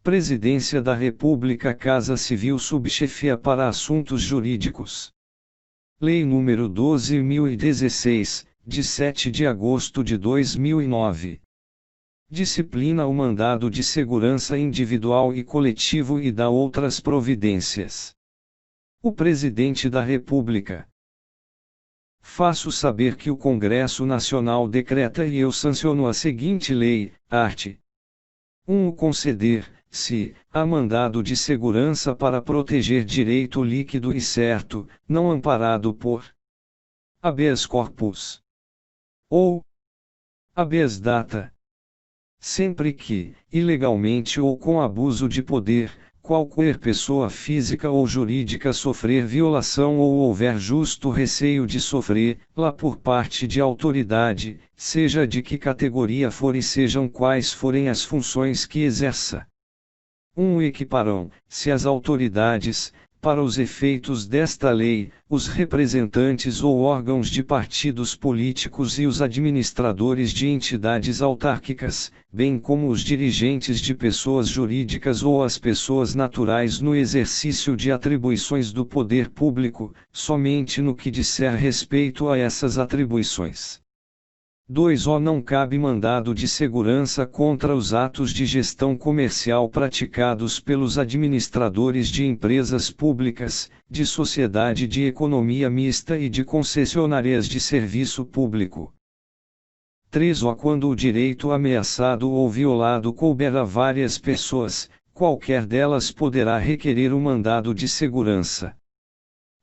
Presidência da República, Casa Civil, Subchefia para Assuntos Jurídicos. Lei nº 12.016, de 7 de agosto de 2009. Disciplina o mandado de segurança individual e coletivo e dá outras providências. O Presidente da República. Faço saber que o Congresso Nacional decreta e eu sanciono a seguinte lei, art. 1. Conceder, se há mandado de segurança para proteger direito líquido e certo, não amparado por habeas corpus ou habeas data, sempre que, ilegalmente ou com abuso de poder, qualquer pessoa física ou jurídica sofrer violação ou houver justo receio de sofrer-la por parte de autoridade, seja de que categoria for e sejam quais forem as funções que exerça. 1. Equiparão, se as autoridades, para os efeitos desta lei, os representantes ou órgãos de partidos políticos e os administradores de entidades autárquicas, bem como os dirigentes de pessoas jurídicas ou as pessoas naturais no exercício de atribuições do poder público, somente no que disser respeito a essas atribuições. 2. Não cabe mandado de segurança contra os atos de gestão comercial praticados pelos administradores de empresas públicas, de sociedade de economia mista e de concessionárias de serviço público. 3. Quando o direito ameaçado ou violado couber a várias pessoas, qualquer delas poderá requerer o mandado de segurança.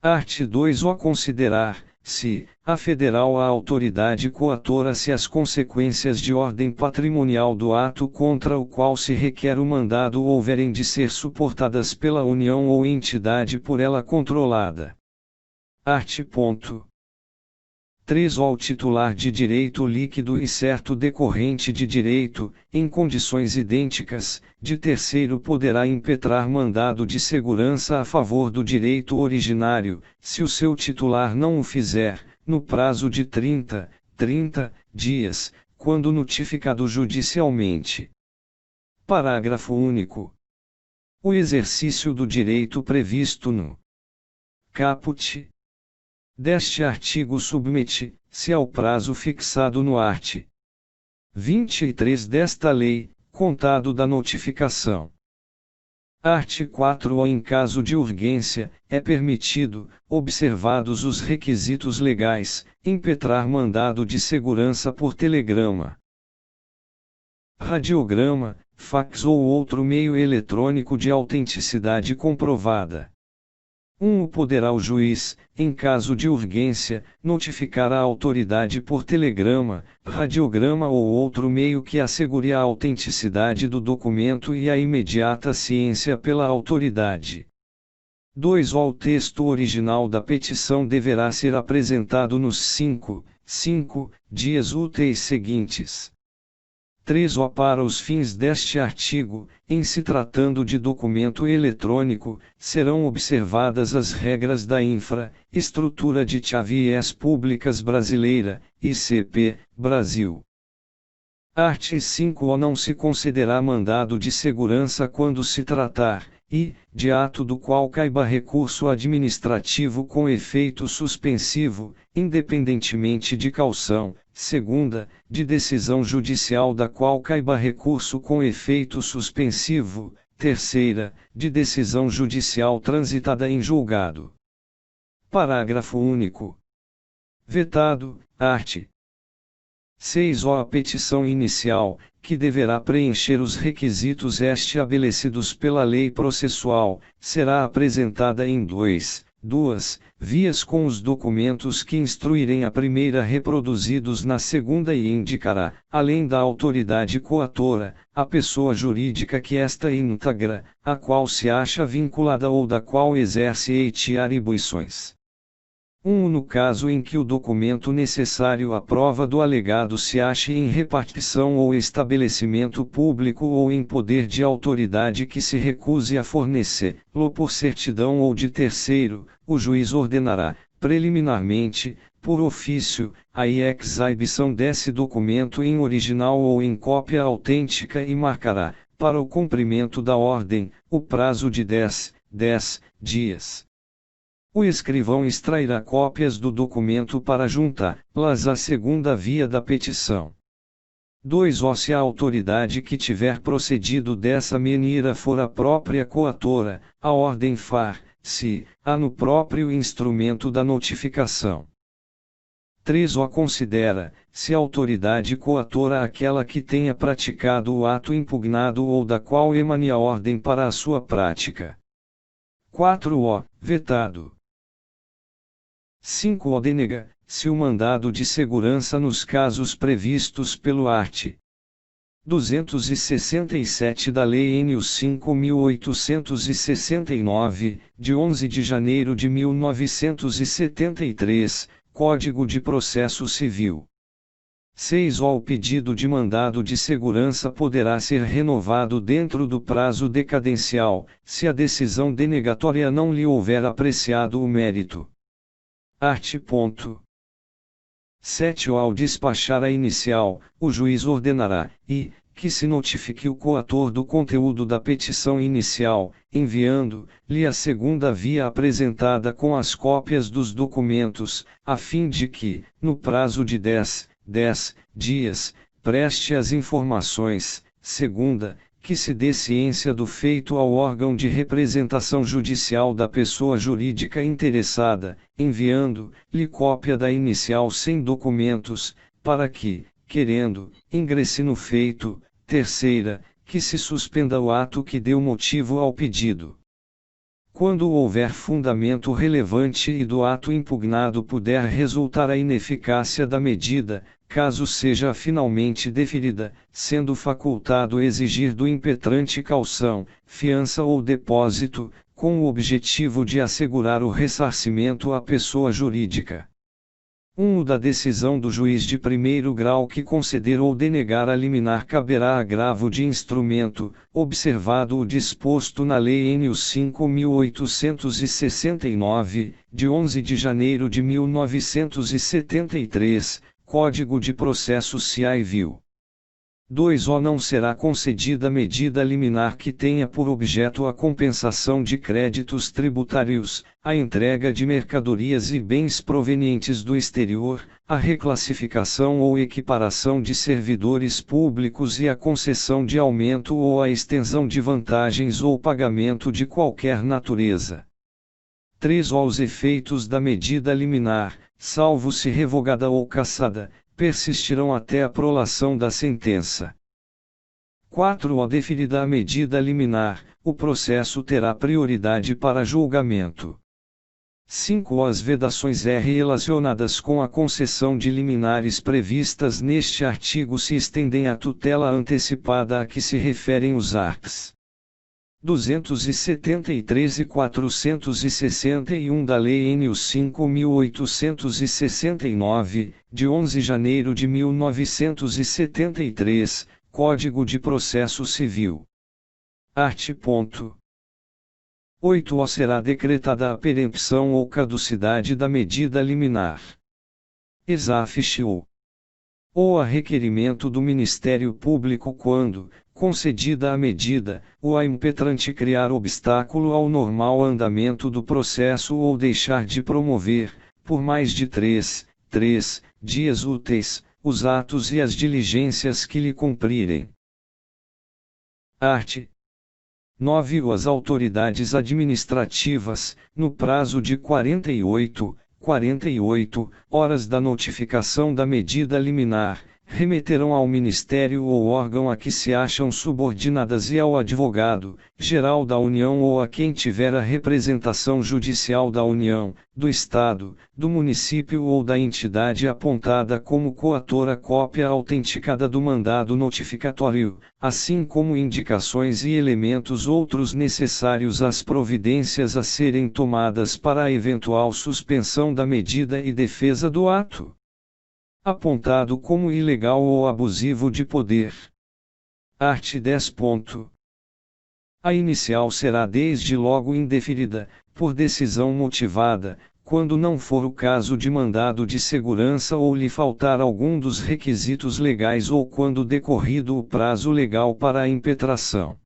Art. 2. Considerar, se a federal a autoridade coatora se as consequências de ordem patrimonial do ato contra o qual se requer o mandado houverem de ser suportadas pela União ou entidade por ela controlada. Art. 3. O titular de direito líquido e certo decorrente de direito, em condições idênticas, de terceiro poderá impetrar mandado de segurança a favor do direito originário, se o seu titular não o fizer, no prazo de 30 dias, quando notificado judicialmente. Parágrafo único. O exercício do direito previsto no caput deste artigo submete-se ao prazo fixado no art. 23 desta lei, contado da notificação. Art. 4. Em caso de urgência, é permitido, observados os requisitos legais, impetrar mandado de segurança por telegrama, radiograma, fax ou outro meio eletrônico de autenticidade comprovada. 1. Poderá o juiz, em caso de urgência, notificar a autoridade por telegrama, radiograma ou outro meio que assegure a autenticidade do documento e a imediata ciência pela autoridade. 2. O texto original da petição deverá ser apresentado nos 5 dias úteis seguintes. 3. Para os fins deste artigo, em se tratando de documento eletrônico, serão observadas as regras da Infra-Estrutura de Chaves Públicas Brasileira, ICP, Brasil. Art. 5. Não se concederá mandado de segurança quando se tratar, de ato do qual caiba recurso administrativo com efeito suspensivo, independentemente de caução, segunda, de decisão judicial da qual caiba recurso com efeito suspensivo, terceira, de decisão judicial transitada em julgado. Parágrafo único. Vetado, art. 6. A petição inicial, que deverá preencher os requisitos estabelecidos pela lei processual, será apresentada em duas vias com os documentos que instruírem a primeira reproduzidos na segunda e indicará, além da autoridade coatora, a pessoa jurídica que esta integra, a qual se acha vinculada ou da qual exerce atribuições. 1. No caso em que o documento necessário à prova do alegado se ache em repartição ou estabelecimento público ou em poder de autoridade que se recuse a fornecê-lo por certidão ou de terceiro, o juiz ordenará, preliminarmente, por ofício, a exibição desse documento em original ou em cópia autêntica e marcará, para o cumprimento da ordem, o prazo de 10 dias. O escrivão extrairá cópias do documento para juntá-las à segunda via da petição. 2. Se a autoridade que tiver procedido dessa maneira for a própria coatora, a ordem far-se-á no próprio instrumento da notificação. 3. Considera-se autoridade coatora aquela que tenha praticado o ato impugnado ou da qual emane a ordem para a sua prática. 4. Vetado. 5. Denega-se o mandado de segurança nos casos previstos pelo art. 267 da Lei Nº 5.869, de 11 de janeiro de 1973, Código de Processo Civil. 6. O pedido de mandado de segurança poderá ser renovado dentro do prazo decadencial, se a decisão denegatória não lhe houver apreciado o mérito. Art. 7. Ao despachar a inicial, o juiz ordenará, que se notifique o coator do conteúdo da petição inicial, enviando-lhe a segunda via apresentada com as cópias dos documentos, a fim de que, no prazo de 10 dias, preste as informações. Segunda, que se dê ciência do feito ao órgão de representação judicial da pessoa jurídica interessada, enviando-lhe cópia da inicial sem documentos, para que, querendo, ingresse no feito. Terceira, que se suspenda o ato que deu motivo ao pedido. Quando houver fundamento relevante e do ato impugnado puder resultar a ineficácia da medida, caso seja finalmente deferida, sendo facultado exigir do impetrante caução, fiança ou depósito, com o objetivo de assegurar o ressarcimento à pessoa jurídica. 1. Da decisão do juiz de primeiro grau que conceder ou denegar a liminar caberá agravo de instrumento, observado o disposto na Lei Nº 5.869, de 11 de janeiro de 1973, Código de Processo Civil. 2. Não será concedida medida liminar que tenha por objeto a compensação de créditos tributários, a entrega de mercadorias e bens provenientes do exterior, a reclassificação ou equiparação de servidores públicos e a concessão de aumento ou a extensão de vantagens ou pagamento de qualquer natureza. 3. Os efeitos da medida liminar, salvo se revogada ou cassada, persistirão até a prolação da sentença. 4. Deferida a medida liminar, o processo terá prioridade para julgamento. 5. As vedações relacionadas com a concessão de liminares previstas neste artigo se estendem à tutela antecipada a que se referem os arts. 273 e 461 da Lei Nº 5.869, de 11 de janeiro de 1973, Código de Processo Civil. Art. 8. Será decretada a perempção ou caducidade da medida liminar. Exaficio. Ou a requerimento do Ministério Público quando, concedida a medida, o impetrante criar obstáculo ao normal andamento do processo ou deixar de promover, por mais de 3 dias úteis, os atos e as diligências que lhe cumprirem. Art. 9. As autoridades administrativas, no prazo de 48 horas da notificação da medida liminar, remeterão ao Ministério ou órgão a que se acham subordinadas e ao advogado-geral da União ou a quem tiver a representação judicial da União, do Estado, do município ou da entidade apontada como coatora cópia autenticada do mandado notificatório, assim como indicações e elementos outros necessários às providências a serem tomadas para a eventual suspensão da medida e defesa do ato apontado como ilegal ou abusivo de poder. Art. 10. A inicial será desde logo indeferida, por decisão motivada, quando não for o caso de mandado de segurança ou lhe faltar algum dos requisitos legais ou quando decorrido o prazo legal para a impetração.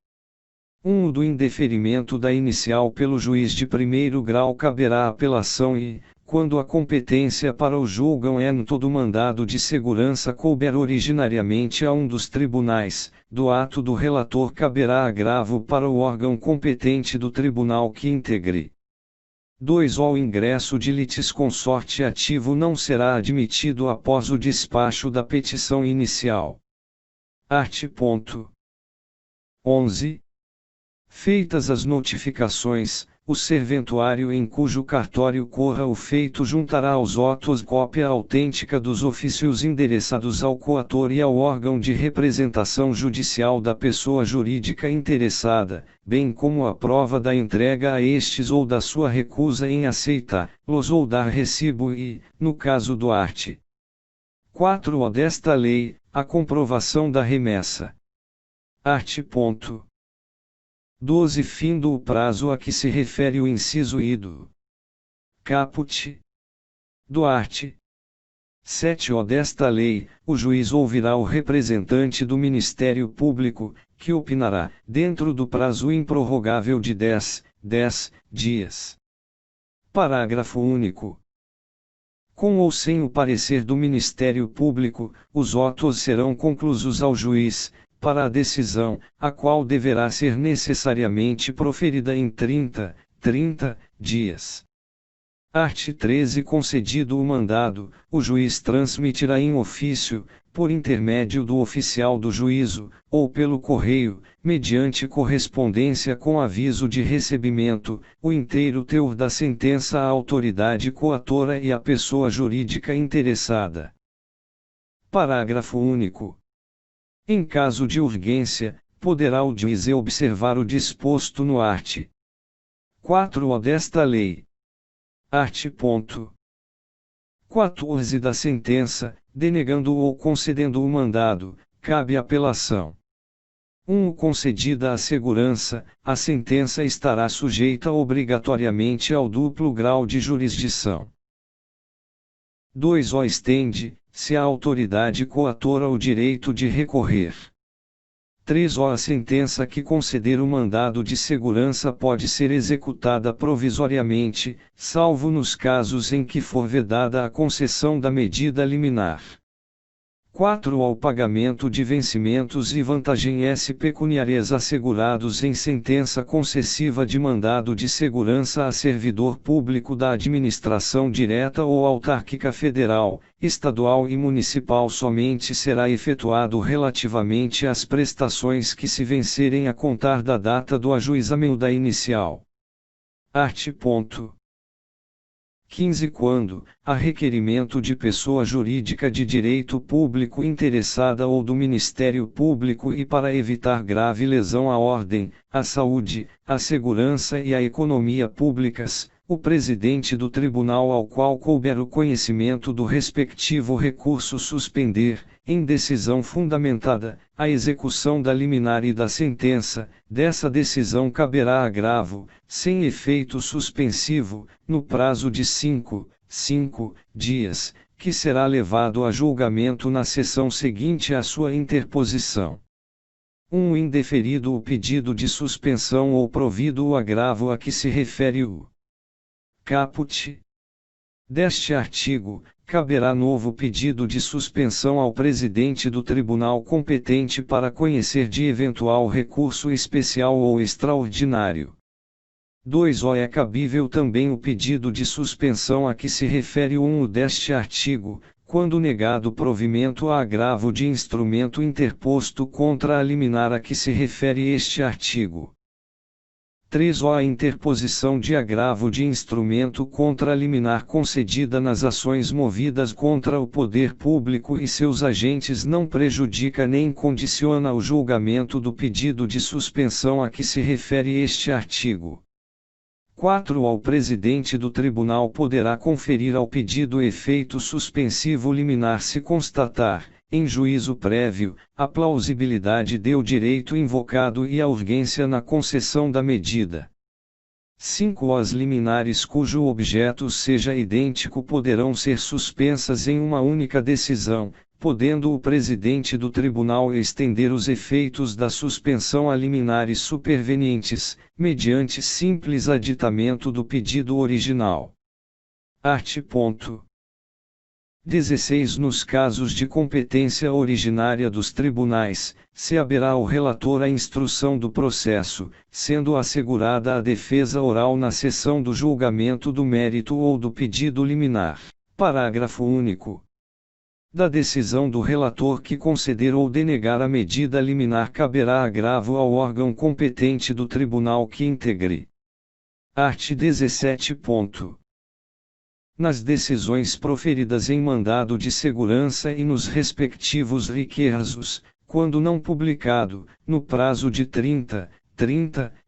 O do indeferimento da inicial pelo juiz de primeiro grau caberá apelação e, quando a competência para o julgamento do mandado de segurança couber originariamente a um dos tribunais, do ato do relator caberá agravo para o órgão competente do tribunal que integre. 2. O ingresso de litisconsorte ativo não será admitido após o despacho da petição inicial. Art. 11. Feitas as notificações, o serventuário em cujo cartório corra o feito juntará aos autos cópia autêntica dos ofícios endereçados ao coator e ao órgão de representação judicial da pessoa jurídica interessada, bem como a prova da entrega a estes ou da sua recusa em aceitá-los ou dar recibo e, no caso do art. 4. O desta lei, a comprovação da remessa. Art. 12. Findo o prazo a que se refere o inciso I do caput do art. 7. O desta lei, o juiz ouvirá o representante do Ministério Público, que opinará, dentro do prazo improrrogável de 10 dias. Parágrafo único. Com ou sem o parecer do Ministério Público, os autos serão conclusos ao juiz, para a decisão, a qual deverá ser necessariamente proferida em 30 dias. Art. 13. Concedido o mandado, o juiz transmitirá em ofício, por intermédio do oficial do juízo, ou pelo correio, mediante correspondência com aviso de recebimento, o inteiro teor da sentença à autoridade coatora e à pessoa jurídica interessada. Parágrafo único. Em caso de urgência, poderá o juiz observar o disposto no art. 4. O desta lei. Art. 14 da sentença, denegando ou concedendo o mandado, cabe apelação. 1. Concedida a segurança, a sentença estará sujeita obrigatoriamente ao duplo grau de jurisdição. 2. O estende, se a autoridade coatora o direito de recorrer. 3. A sentença que conceder o mandado de segurança pode ser executada provisoriamente, salvo nos casos em que for vedada a concessão da medida liminar. 4. Ao pagamento de vencimentos e vantagens pecuniárias assegurados em sentença concessiva de mandado de segurança a servidor público da administração direta ou autárquica federal, estadual e municipal somente será efetuado relativamente às prestações que se vencerem a contar da data do ajuizamento da inicial. Art. 15. Quando, a requerimento de pessoa jurídica de direito público interessada ou do Ministério Público e para evitar grave lesão à ordem, à saúde, à segurança e à economia públicas, o presidente do tribunal ao qual couber o conhecimento do respectivo recurso suspender, em decisão fundamentada, a execução da liminar e da sentença, dessa decisão caberá agravo, sem efeito suspensivo, no prazo de 5 dias, que será levado a julgamento na sessão seguinte à sua interposição. 1. Indeferido o pedido de suspensão ou provido o agravo a que se refere o caput deste artigo, caberá novo pedido de suspensão ao presidente do tribunal competente para conhecer de eventual recurso especial ou extraordinário. 2. É cabível também o pedido de suspensão a que se refere o 1 deste artigo, quando negado provimento a agravo de instrumento interposto contra a liminar a que se refere este artigo. 3. A interposição de agravo de instrumento contra a liminar concedida nas ações movidas contra o poder público e seus agentes não prejudica nem condiciona o julgamento do pedido de suspensão a que se refere este artigo. 4. O presidente do tribunal poderá conferir ao pedido efeito suspensivo liminar se constatar, em juízo prévio, a plausibilidade do direito invocado e a urgência na concessão da medida. 5. As liminares cujo objeto seja idêntico poderão ser suspensas em uma única decisão, podendo o presidente do tribunal estender os efeitos da suspensão a liminares supervenientes, mediante simples aditamento do pedido original. Art. 16. Nos casos de competência originária dos tribunais, se haverá ao relator a instrução do processo, sendo assegurada a defesa oral na sessão do julgamento do mérito ou do pedido liminar. Parágrafo único. Da decisão do relator que conceder ou denegar a medida liminar caberá agravo ao órgão competente do tribunal que integre. Art. 17. Nas decisões proferidas em mandado de segurança e nos respectivos requeijos, quando não publicado, no prazo de 30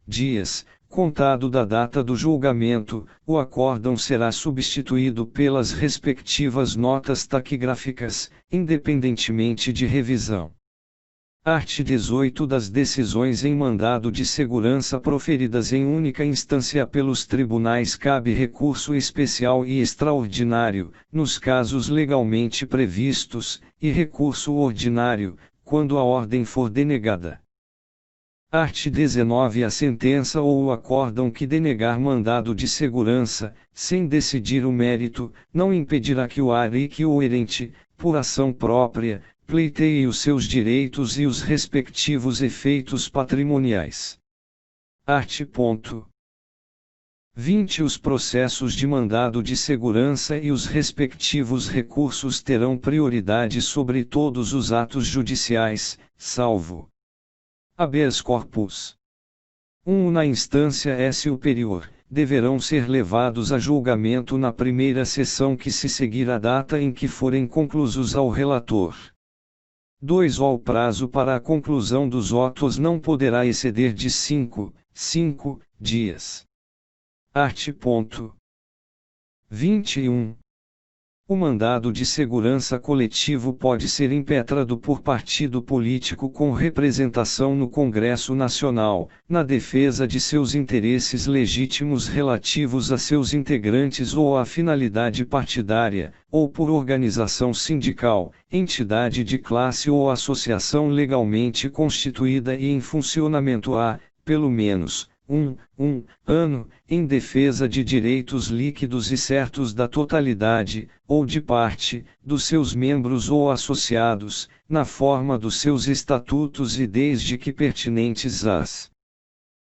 dias, contado da data do julgamento, o acórdão será substituído pelas respectivas notas taquigráficas, independentemente de revisão. Art. 18. Das decisões em mandado de segurança proferidas em única instância pelos tribunais cabe recurso especial e extraordinário, nos casos legalmente previstos, e recurso ordinário, quando a ordem for denegada. Art. 19. A sentença ou o acórdão que denegar mandado de segurança, sem decidir o mérito, não impedirá que o arique ou erente, por ação própria, pleiteie os seus direitos e os respectivos efeitos patrimoniais. Art. 20. Os processos de mandado de segurança e os respectivos recursos terão prioridade sobre todos os atos judiciais, salvo habeas corpus. 1. Na instância superior, deverão ser levados a julgamento na primeira sessão que se seguir a data em que forem conclusos ao relator. 2. O prazo para a conclusão dos autos não poderá exceder de 5 dias. Art. 21. O mandado de segurança coletivo pode ser impetrado por partido político com representação no Congresso Nacional, na defesa de seus interesses legítimos relativos a seus integrantes ou à finalidade partidária, ou por organização sindical, entidade de classe ou associação legalmente constituída e em funcionamento há, pelo menos, um ano, em defesa de direitos líquidos e certos da totalidade, ou de parte, dos seus membros ou associados, na forma dos seus estatutos e desde que pertinentes às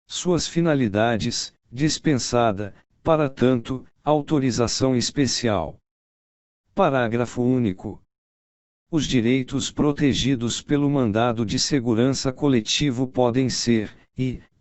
suas finalidades, dispensada, para tanto, autorização especial. Parágrafo único. Os direitos protegidos pelo mandado de segurança coletivo podem ser,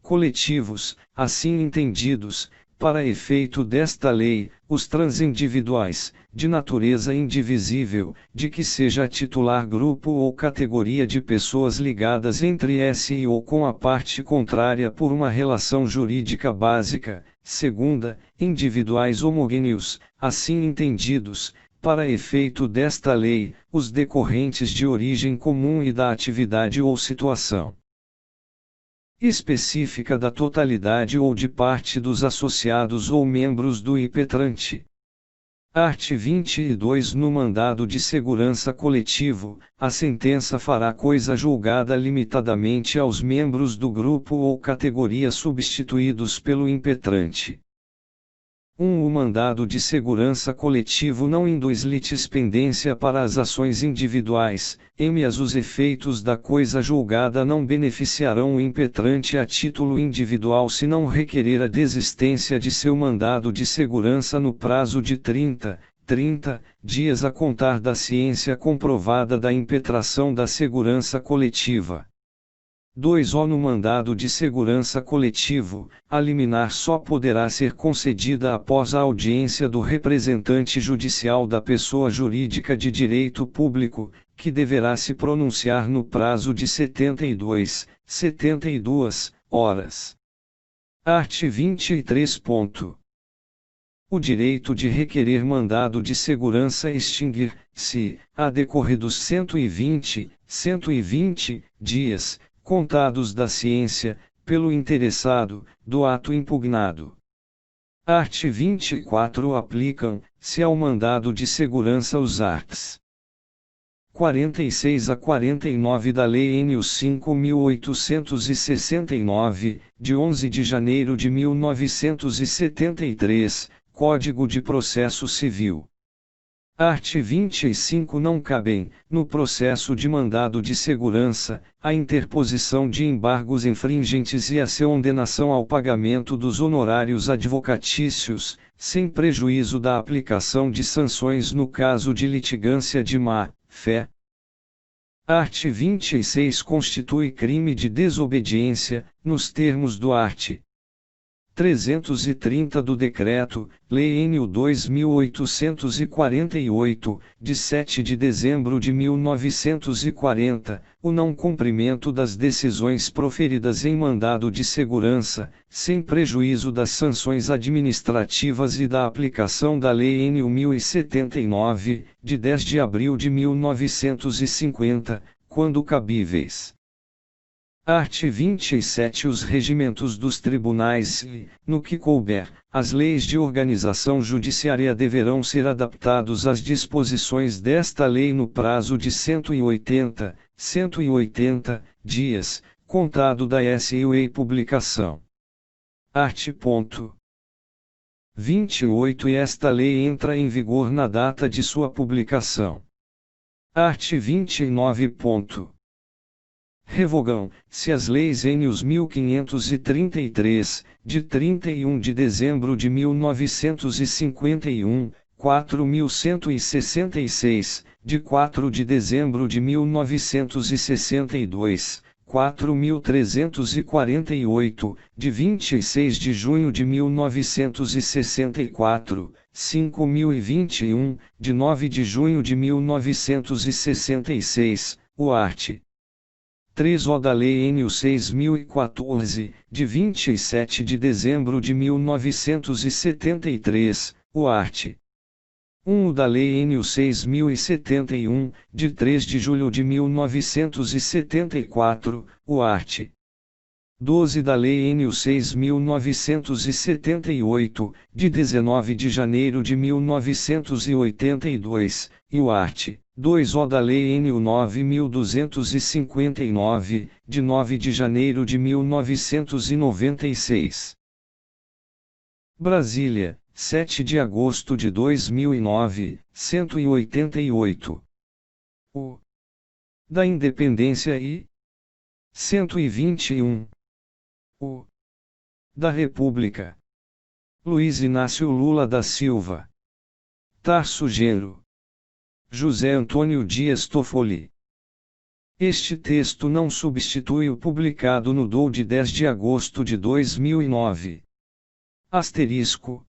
coletivos, assim entendidos, para efeito desta lei, os transindividuais, de natureza indivisível, de que seja titular grupo ou categoria de pessoas ligadas entre si ou com a parte contrária por uma relação jurídica básica, segunda, individuais homogêneos, assim entendidos, para efeito desta lei, os decorrentes de origem comum e da atividade ou situação específica da totalidade ou de parte dos associados ou membros do impetrante. Art. 22. No mandado de segurança coletivo, a sentença fará coisa julgada limitadamente aos membros do grupo ou categoria substituídos pelo impetrante. O mandado de segurança coletivo não induz litispendência para as ações individuais, mas os efeitos da coisa julgada não beneficiarão o impetrante a título individual se não requerer a desistência de seu mandado de segurança no prazo de 30 dias a contar da ciência comprovada da impetração da segurança coletiva. 2. No mandado de segurança coletivo, a liminar só poderá ser concedida após a audiência do representante judicial da pessoa jurídica de direito público, que deverá se pronunciar no prazo de 72 horas. Art. 23. O direito de requerer mandado de segurança extinguir-se, a decorrer dos 120 dias, contados da ciência, pelo interessado, do ato impugnado. Art. 24 aplicam-se ao mandado de segurança os arts. 46 a 49 da Lei Nº 5.869, de 11 de janeiro de 1973, Código de Processo Civil. Art. 25 não cabem, no processo de mandado de segurança, a interposição de embargos infringentes e a condenação ao pagamento dos honorários advocatícios, sem prejuízo da aplicação de sanções no caso de litigância de má-fé. Art. 26 constitui crime de desobediência, nos termos do art. 330 do Decreto-Lei Nº 2.848, de 7 de dezembro de 1940, o não cumprimento das decisões proferidas em mandado de segurança, sem prejuízo das sanções administrativas e da aplicação da Lei Nº 1079, de 10 de abril de 1950, quando cabíveis. Art. 27 Os regimentos dos tribunais e, no que couber, as leis de organização judiciária deverão ser adaptados às disposições desta lei no prazo de 180 dias, contado da sua publicação. Art. 28 E esta lei entra em vigor na data de sua publicação. Art. 29. Revogam-se as leis Nº 1533, de 31 de dezembro de 1951, 4166, de 4 de dezembro de 1962, 4348, de 26 de junho de 1964, 5021, de 9 de junho de 1966, o art. 3-O da Lei Nº 6.014, de 27 de dezembro de 1973, o art. 1 da Lei Nº 6.071, de 3 de julho de 1974, o art. 12 da Lei Nº 6.978, de 19 de janeiro de 1982, e o art. 2-O da Lei Nº 9.259, de 9 de janeiro de 1996. Brasília, 7 de agosto de 2009, 188. O. Da Independência e 121. O. Da República. Luiz Inácio Lula da Silva. Tarso Genro. José Antônio Dias Toffoli. Este texto não substitui o publicado no DOU de 10 de agosto de 2009. Asterisco.